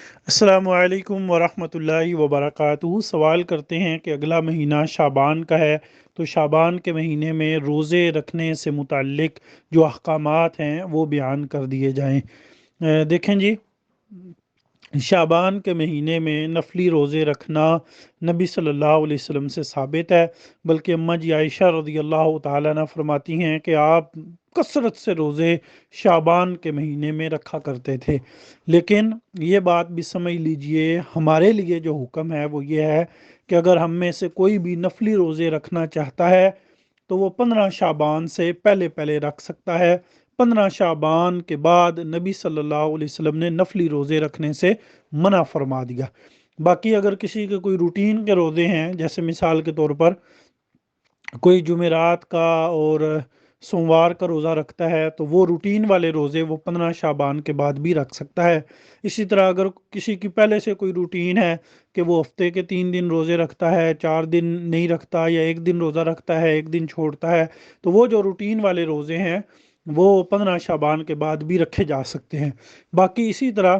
السلام علیکم ورحمۃ اللہ وبرکاتہ۔ سوال کرتے ہیں کہ اگلا مہینہ شعبان کا ہے، تو شعبان کے مہینے میں روزے رکھنے سے متعلق جو احکامات ہیں وہ بیان کر دیے جائیں۔ دیکھیں جی، شعبان کے مہینے میں نفلی روزے رکھنا نبی صلی اللہ علیہ وسلم سے ثابت ہے، بلکہ اماں جی عائشہ رضی اللہ تعالیٰ عنہ فرماتی ہیں کہ آپ کثرت سے روزے شعبان کے مہینے میں رکھا کرتے تھے۔ لیکن یہ بات بھی سمجھ لیجئے، ہمارے لیے جو حکم ہے وہ یہ ہے کہ اگر ہم میں سے کوئی بھی نفلی روزے رکھنا چاہتا ہے تو وہ 15 شعبان سے پہلے پہلے رکھ سکتا ہے۔ 15 شعبان کے بعد نبی صلی اللہ علیہ وسلم نے نفلی روزے رکھنے سے منع فرما دیا۔ باقی اگر کسی کے کوئی روٹین کے روزے ہیں، جیسے مثال کے طور پر کوئی جمعرات کا اور سوموار کا روزہ رکھتا ہے، تو وہ روٹین والے روزے وہ 15 شعبان کے بعد بھی رکھ سکتا ہے۔ اسی طرح اگر کسی کی پہلے سے کوئی روٹین ہے کہ وہ ہفتے کے 3 دن روزے رکھتا ہے، 4 دن نہیں رکھتا، یا 1 دن روزہ رکھتا ہے 1 دن چھوڑتا ہے، تو وہ جو روٹین والے روزے ہیں وہ 15 شعبان کے بعد بھی رکھے جا سکتے ہیں۔ باقی اسی طرح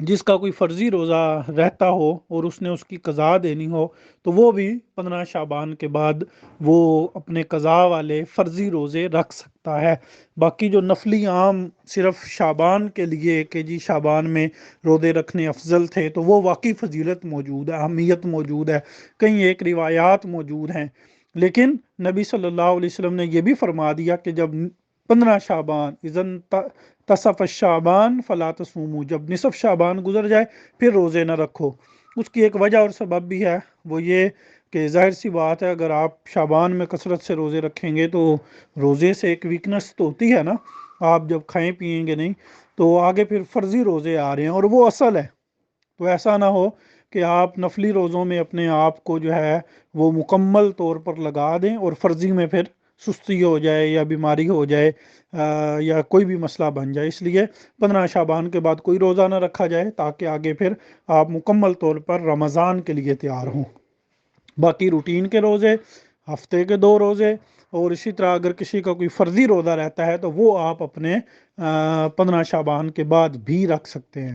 جس کا کوئی فرضی روزہ رہتا ہو اور اس نے اس کی قضا دینی ہو، تو وہ بھی 15 شعبان کے بعد وہ اپنے قضا والے فرضی روزے رکھ سکتا ہے۔ باقی جو نفلی عام صرف شعبان کے لیے کہ جی شعبان میں روزے رکھنے افضل تھے، تو وہ واقعی فضیلت موجود ہے، اہمیت موجود ہے، کئی ایک روایات موجود ہیں۔ لیکن نبی صلی اللہ علیہ وسلم نے یہ بھی فرما دیا کہ جب 15 شعبان اذن تصف الشعبان فلا تصوموا، جب نصف شعبان گزر جائے پھر روزے نہ رکھو۔ اس کی ایک وجہ اور سبب بھی ہے، وہ یہ کہ ظاہر سی بات ہے اگر آپ شعبان میں کثرت سے روزے رکھیں گے تو روزے سے ایک ویکنس تو ہوتی ہے نا، آپ جب کھائیں پیئیں گے نہیں تو آگے پھر فرضی روزے آ رہے ہیں اور وہ اصل ہے، تو ایسا نہ ہو کہ آپ نفلی روزوں میں اپنے آپ کو جو ہے وہ مکمل طور پر لگا دیں اور فرضی میں پھر سستی ہو جائے یا بیماری ہو جائے یا کوئی بھی مسئلہ بن جائے۔ اس لیے 15 شعبان کے بعد کوئی روزہ نہ رکھا جائے تاکہ آگے پھر آپ مکمل طور پر رمضان کے لیے تیار ہوں۔ باقی روٹین کے روزے، ہفتے کے 2 روزے، اور اسی طرح اگر کسی کا کوئی فرضی روزہ رہتا ہے تو وہ آپ اپنے 15 شعبان کے بعد بھی رکھ سکتے ہیں۔